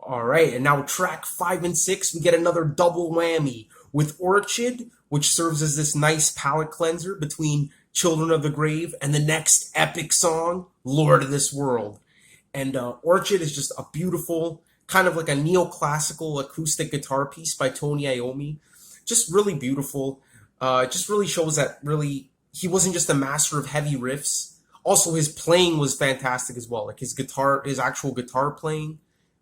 All right, and now track 5 and 6, we get another double whammy with Orchid, which serves as this nice palate cleanser between Children of the Grave and the next epic song, Lord of this World. And Orchid is just a beautiful, kind of like a neoclassical acoustic guitar piece by Tony Iommi. Just really beautiful. It just really shows that really he wasn't just a master of heavy riffs. Also, his playing was fantastic as well. Like his actual guitar playing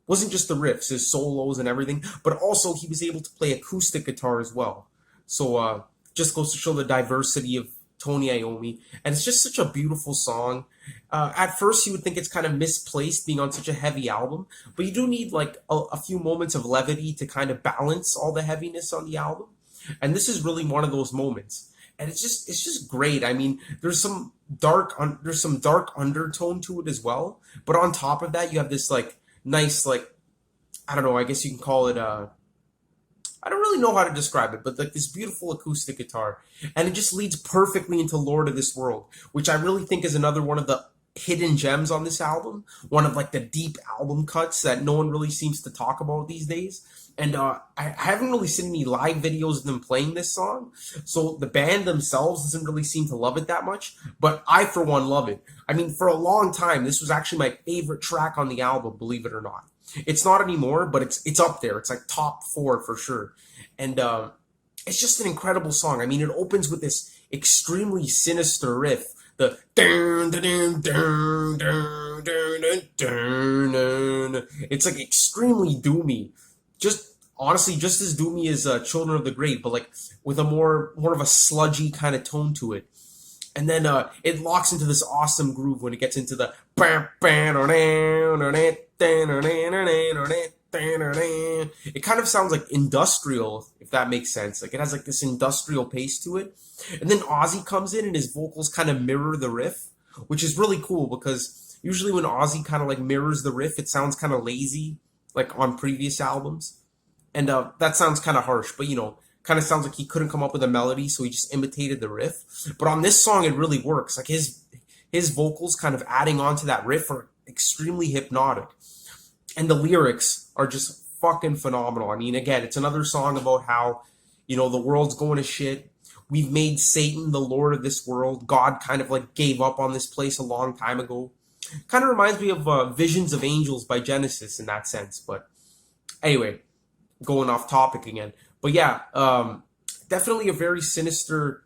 wasn't just the riffs, his solos and everything, but also he was able to play acoustic guitar as well. So just goes to show the diversity of Tony Iommi, and it's just such a beautiful song. At first, you would think it's kind of misplaced being on such a heavy album, but you do need like a few moments of levity to kind of balance all the heaviness on the album, and this is really one of those moments. And it's just great. I mean, there's some dark undertone to it as well, but on top of that, you have this like nice, like, I don't know, I guess you can call it I don't really know how to describe it, but like this beautiful acoustic guitar, and it just leads perfectly into Lord of this World, which I really think is another one of the hidden gems on this album, one of like the deep album cuts that no one really seems to talk about these days. And I haven't really seen any live videos of them playing this song, so the band themselves doesn't really seem to love it that much, but I for one love it. I mean, for a long time this was actually my favorite track on the album, believe it or not. It's not anymore, but it's up there. It's like top four for sure. And it's just an incredible song. I mean, it opens with this extremely sinister riff. The dun, dun, dun, dun, dun, dun, dun, dun. It's like extremely doomy. Just honestly, just as doomy as Children of the Grave, but like with a more of a sludgy kind of tone to it. And then it locks into this awesome groove when it gets into the it kind of sounds like industrial, if that makes sense. Like it has like this industrial pace to it. And then Ozzy comes in and his vocals kind of mirror the riff, which is really cool because usually when Ozzy kind of like mirrors the riff, it sounds kind of lazy, like on previous albums. And that sounds kind of harsh, but kind of sounds like he couldn't come up with a melody, so he just imitated the riff. But on this song, it really works. Like his vocals kind of adding on to that riff are extremely hypnotic. And the lyrics are just fucking phenomenal. I mean, again, it's another song about how, the world's going to shit. We've made Satan the Lord of this world. God kind of like gave up on this place a long time ago. Kind of reminds me of Visions of Angels by Genesis in that sense. But anyway, going off topic again. But yeah, definitely a very sinister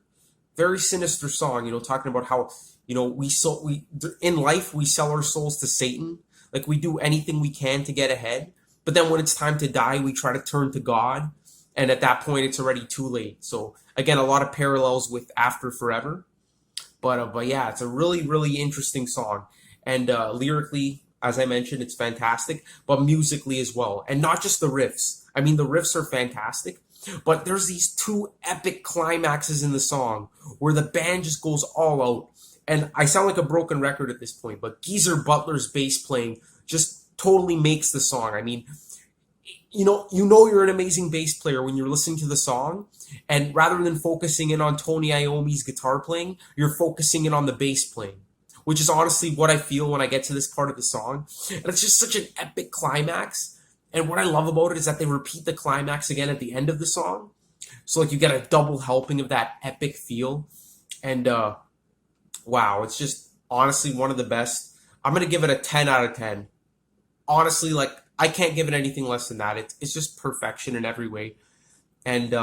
song, talking about how, we in life, we sell our souls to Satan. Like we do anything we can to get ahead. But then when it's time to die, we try to turn to God. And at that point, it's already too late. So again, a lot of parallels with After Forever. But yeah, it's a really, really interesting song. And lyrically, as I mentioned, it's fantastic, but musically as well. And not just the riffs. I mean, the riffs are fantastic, but there's these two epic climaxes in the song where the band just goes all out. And I sound like a broken record at this point, but Geezer Butler's bass playing just totally makes the song. I mean, you're an amazing bass player when you're listening to the song, and rather than focusing in on Tony Iommi's guitar playing, you're focusing in on the bass playing, which is honestly what I feel when I get to this part of the song. And it's just such an epic climax. And what I love about it is that they repeat the climax again at the end of the song. So like you get a double helping of that epic feel. And wow, it's just honestly one of the best. I'm going to give it a 10 out of 10. Honestly, like I can't give it anything less than that. It's just perfection in every way. And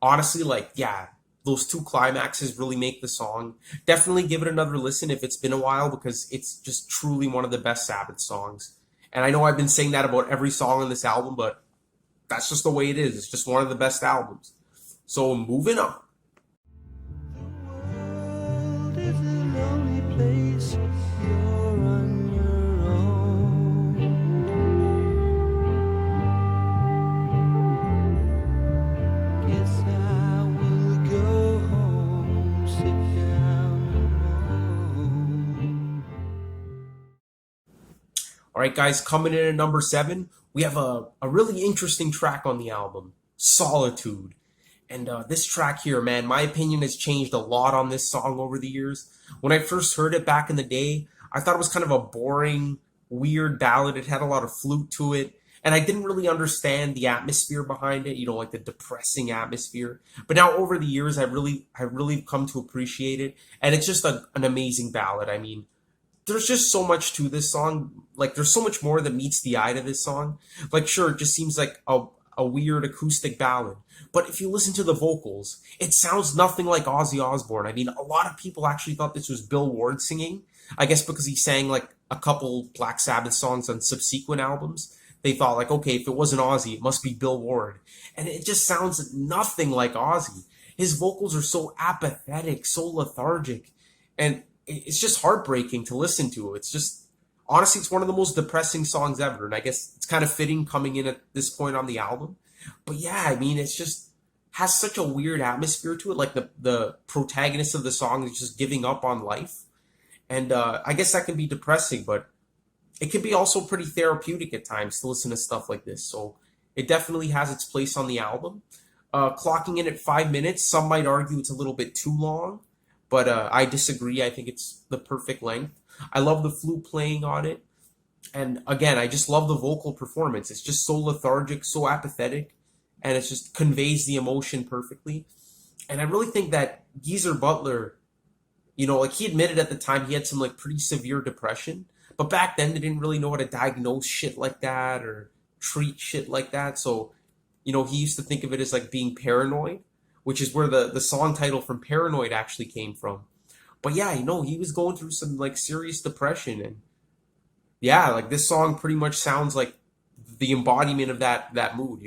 honestly, like, yeah, those two climaxes really make the song. Definitely give it another listen if it's been a while, because it's just truly one of the best Sabbath songs. And I know I've been saying that about every song on this album, but that's just the way it is. It's just one of the best albums. So moving on. The world is a lonely place. You're on your own. Guess I will go home, sit down alone. All right, guys, coming in at number 7, we have a really interesting track on the album, Solitude. And this track here, man, my opinion has changed a lot on this song over the years. When I first heard it back in the day, I thought it was kind of a boring, weird ballad. It had a lot of flute to it. And I didn't really understand the atmosphere behind it, like the depressing atmosphere. But now over the years, I really come to appreciate it. And it's just an amazing ballad. I mean, there's just so much to this song. Like, there's so much more that meets the eye to this song. Like, sure, it just seems like a weird acoustic ballad. But if you listen to the vocals, it sounds nothing like Ozzy Osbourne. I mean, a lot of people actually thought this was Bill Ward singing. I guess because he sang like a couple Black Sabbath songs on subsequent albums. They thought like, okay, if it wasn't Ozzy, it must be Bill Ward. And it just sounds nothing like Ozzy. His vocals are so apathetic, so lethargic. And it's just heartbreaking to listen to. It's just, honestly, it's one of the most depressing songs ever. And I guess it's kind of fitting coming in at this point on the album. But yeah, I mean, it's just has such a weird atmosphere to it. Like the protagonist of the song is just giving up on life. And I guess that can be depressing, but it can be also pretty therapeutic at times to listen to stuff like this. So it definitely has its place on the album. Clocking in at 5 minutes, some might argue it's a little bit too long, but I disagree. I think it's the perfect length. I love the flute playing on it. And again, I just love the vocal performance. It's just so lethargic, so apathetic, and it just conveys the emotion perfectly. And I really think that Geezer Butler, like he admitted at the time he had some like pretty severe depression. But back then, they didn't really know how to diagnose shit like that or treat shit like that. So, he used to think of it as like being paranoid, which is where the song title from Paranoid actually came from. But yeah, he was going through some like serious depression. And yeah, like this song pretty much sounds like the embodiment of that mood.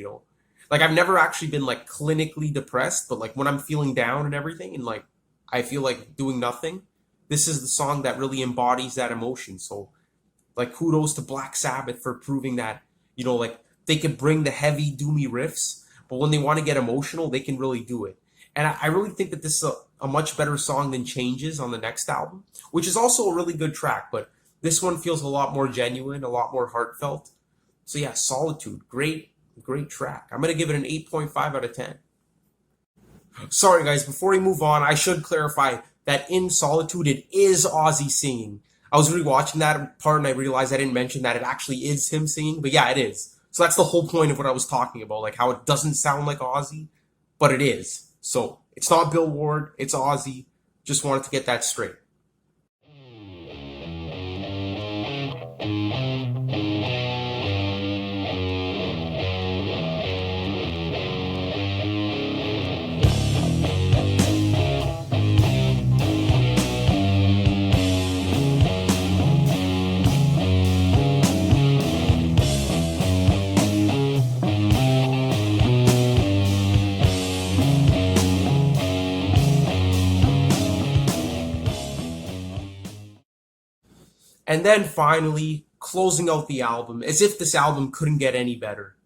Like I've never actually been like clinically depressed, but like when I'm feeling down and everything and like I feel like doing nothing, this is the song that really embodies that emotion. So like kudos to Black Sabbath for proving that, like they can bring the heavy, doomy riffs, but when they want to get emotional, they can really do it. And I really think that this is a much better song than Changes on the next album, which is also a really good track, but this one feels a lot more genuine, a lot more heartfelt. So yeah, Solitude, great, great track. I'm going to give it an 8.5 out of 10. Sorry guys, before we move on, I should clarify that in Solitude, it is Ozzy singing. I was rewatching that part and I realized I didn't mention that it actually is him singing, but yeah, it is. So that's the whole point of what I was talking about, like how it doesn't sound like Ozzy, but it is. So it's not Bill Ward, it's Ozzy. Just wanted to get that straight. And then finally, closing out the album, as if this album couldn't get any better.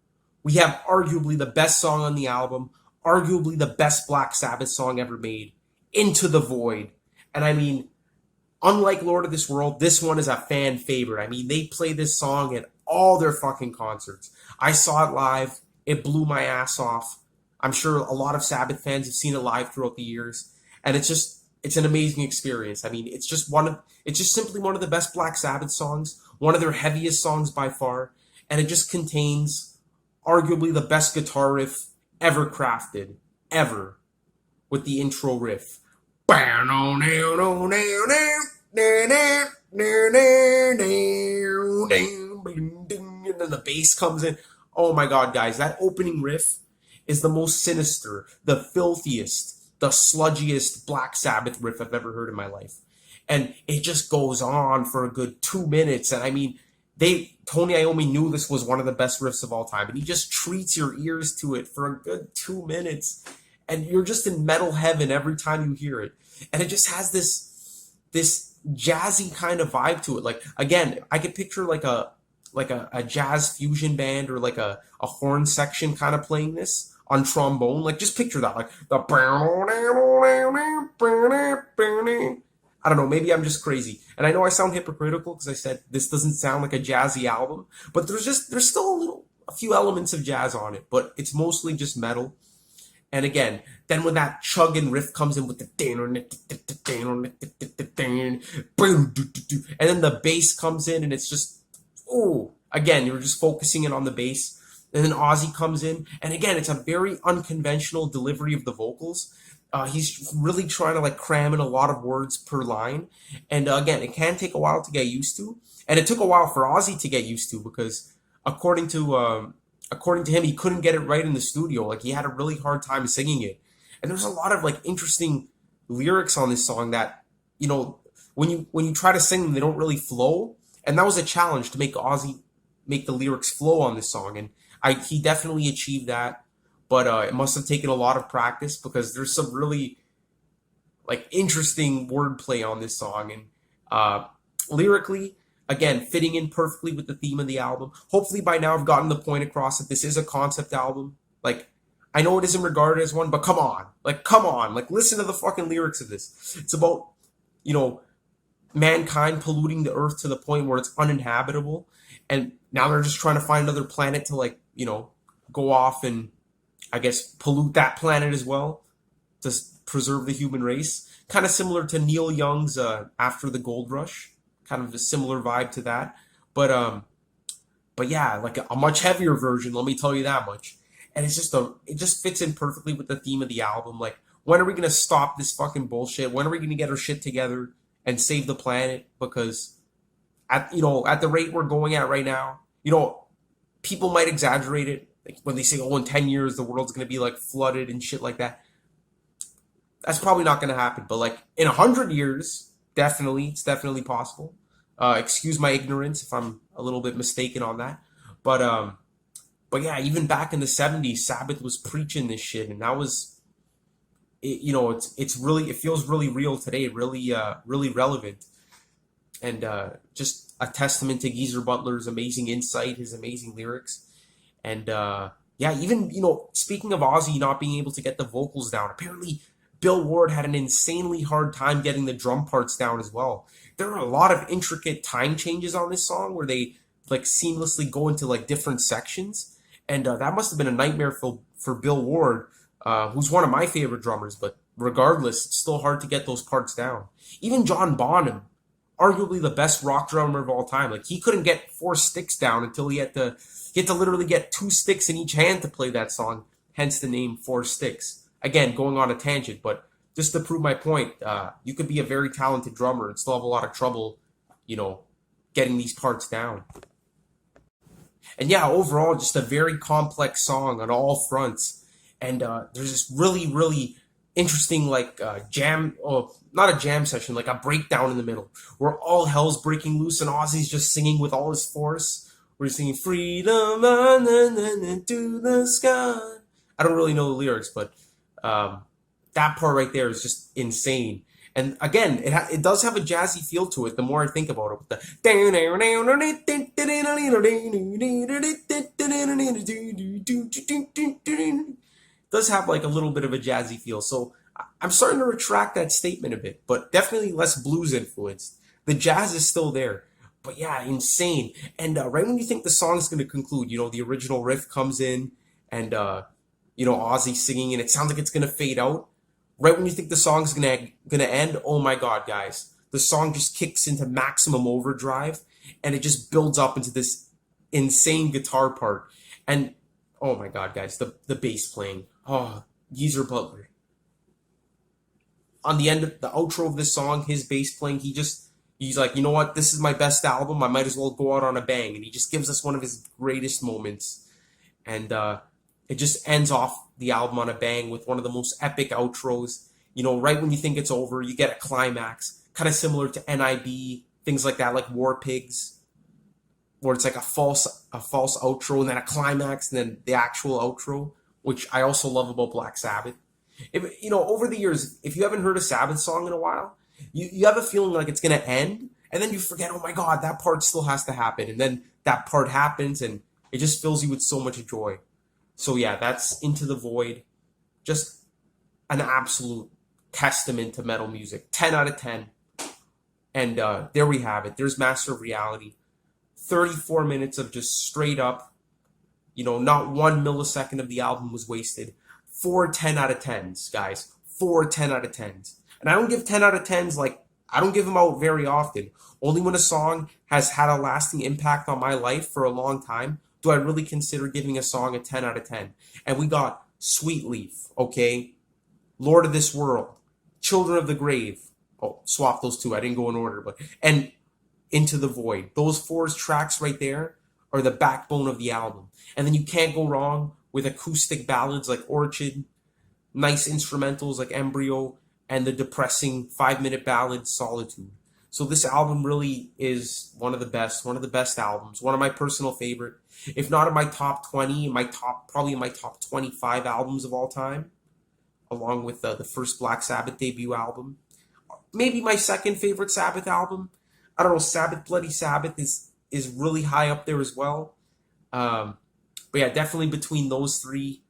We have arguably the best song on the album, arguably the best Black Sabbath song ever made, Into the Void. And I mean, unlike Lord of this World, this one is a fan favorite. I mean, they play this song at all their fucking concerts. I saw it live. It blew my ass off. I'm sure a lot of Sabbath fans have seen it live throughout the years. And it's an amazing experience. I mean, it's just simply one of the best Black Sabbath songs, one of their heaviest songs by far, and it just contains arguably the best guitar riff ever crafted, ever, with the intro riff. And then the bass comes in. Oh my god, guys, that opening riff is the most sinister, the filthiest, the sludgiest Black Sabbath riff I've ever heard in my life. And it just goes on for a good 2 minutes. And I mean, Tony Iommi knew this was one of the best riffs of all time. And he just treats your ears to it for a good 2 minutes. And you're just in metal heaven every time you hear it. And it just has this jazzy kind of vibe to it. Like, again, I could picture like a jazz fusion band or like a horn section kind of playing this on trombone. Like, just picture that, like the I don't know, maybe I'm just crazy. And I know I sound hypocritical because I said this doesn't sound like a jazzy album, but there's still a few elements of jazz on it, but it's mostly just metal. And again, then when that chugging riff comes in with the and then the bass comes in and it's just oh, again, you're just focusing in on the bass. And then Ozzy comes in, and again, it's a very unconventional delivery of the vocals. He's really trying to like cram in a lot of words per line, and again, it can take a while to get used to, and it took a while for Ozzy to get used to because according to according to him, he couldn't get it right in the studio. Like he had a really hard time singing it, and there's a lot of like interesting lyrics on this song that you know when you try to sing them, they don't really flow, and that was a challenge to make Ozzy make the lyrics flow on this song, and he definitely achieved that, but it must have taken a lot of practice because there's some really like interesting wordplay on this song, and lyrically, again, fitting in perfectly with the theme of the album. Hopefully, by now, I've gotten the point across that this is a concept album. Like, I know it isn't regarded as one, but come on, like listen to the fucking lyrics of this. It's about mankind polluting the earth to the point where it's uninhabitable, and now they're just trying to find another planet to go off and I guess pollute that planet as well to preserve the human race. Kind of similar to Neil Young's After the Gold Rush, kind of a similar vibe to that. But yeah, like a much heavier version. Let me tell you that much. And it just fits in perfectly with the theme of the album. Like, when are we gonna stop this fucking bullshit? When are we gonna get our shit together and save the planet? Because at the rate we're going at right now, people might exaggerate it. Like when they say, "Oh, in 10 years the world's gonna be like flooded and shit like that." That's probably not gonna happen. But like in 100 years, it's definitely possible. Excuse my ignorance if I'm a little bit mistaken on that. But yeah, even back in the 70s, Sabbath was preaching this shit, and that was, it feels really real today, really really relevant, and just a testament to Geezer Butler's amazing insight, his amazing lyrics, and yeah, even speaking of Ozzy not being able to get the vocals down, apparently Bill Ward had an insanely hard time getting the drum parts down as well. There are a lot of intricate time changes on this song where they like seamlessly go into like different sections. And that must have been a nightmare for Bill Ward, who's one of my favorite drummers. But regardless, it's still hard to get those parts down. Even John Bonham, arguably the best rock drummer of all time, like he couldn't get 4 sticks down until he had to literally get 2 sticks in each hand to play that song. Hence the name 4 Sticks. Again, going on a tangent, but just to prove my point, you could be a very talented drummer and still have a lot of trouble, getting these parts down. And yeah, overall, just a very complex song on all fronts. And there's this really, really interesting, like, not a jam session, like a breakdown in the middle, where all hell's breaking loose and Ozzy's just singing with all his force. We're singing freedom to the sky. I don't really know the lyrics, but that part right there is just insane. And again, it does have a jazzy feel to it the more I think about it. With it does have like a little bit of a jazzy feel. So I'm starting to retract that statement a bit, but definitely less blues influenced. The jazz is still there. But yeah, insane. And right when you think the song's going to conclude, the original riff comes in and, Ozzy singing and it sounds like it's going to fade out. Right when you think the song's gonna end, oh my god, guys. The song just kicks into maximum overdrive and it just builds up into this insane guitar part. And oh my god, guys, the bass playing. Oh, Geezer Butler. On the end of the outro of this song, his bass playing, he's like, you know what, this is my best album, I might as well go out on a bang. And he just gives us one of his greatest moments. And it just ends off the album on a bang with one of the most epic outros. Right when you think it's over, you get a climax, kind of similar to NIB, things like that, like War Pigs, where it's like a false outro and then a climax and then the actual outro, which I also love about Black Sabbath. Over the years, if you haven't heard a Sabbath song in a while, you have a feeling like it's going to end, and then you forget, oh my god, that part still has to happen, and then that part happens, and it just fills you with so much joy. So yeah, that's Into the Void. Just an absolute testament to metal music. 10 out of 10. And there we have it. There's Master of Reality. 34 minutes of just straight up, not 1 millisecond of the album was wasted. 4 10 out of 10s, guys. 4 10 out of 10s. And I don't give 10 out of 10s like I don't give them out very often. Only when a song has had a lasting impact on my life for a long time do I really consider giving a song a 10 out of 10. And we got Sweet Leaf, okay? Lord of This World, Children of the Grave. Oh, swap those two. I didn't go in order, but and Into the Void. Those four tracks right there are the backbone of the album. And then you can't go wrong with acoustic ballads like Orchid, nice instrumentals like Embryo, and the depressing 5 minute ballad Solitude. So this album really is one of the best albums, one of my personal favorite, if not in my top 20, probably in my top 25 albums of all time, along with the first Black Sabbath debut album. Maybe my second favorite Sabbath album. I don't know, Sabbath Bloody Sabbath is really high up there as well. But yeah, definitely between those three,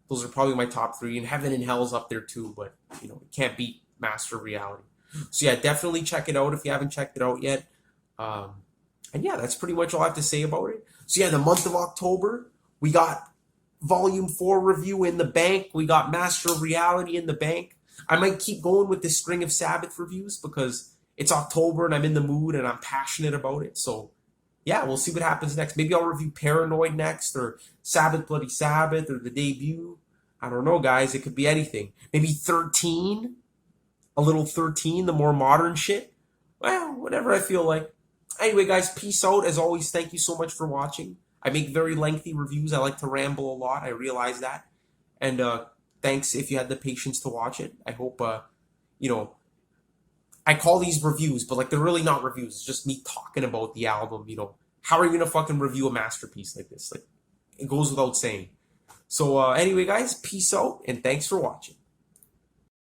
those are probably my top three. And Heaven and Hell's up there too, but you know, it can't beat Master of Reality. So yeah, definitely check it out if you haven't checked it out yet. And yeah, that's pretty much all I have to say about it. So yeah, the month of October, we got Volume 4 review in the bank. We got Master of Reality in the bank. I might keep going with this string of Sabbath reviews because it's October and I'm in the mood and I'm passionate about it. So yeah, we'll see what happens next. Maybe I'll review Paranoid next, or Sabbath Bloody Sabbath, or the debut. I don't know, guys. It could be anything. Maybe 13, a little 13, the more modern shit. Well, whatever I feel like. Anyway, guys, peace out. As always, thank you so much for watching. I make very lengthy reviews. I like to ramble a lot. I realize that. And thanks if you had the patience to watch it. I hope, you know, I call these reviews, but like they're really not reviews. It's just me talking about the album. You know, how are you gonna fucking review a masterpiece like this? Like, it goes without saying. So anyway, guys, peace out and thanks for watching.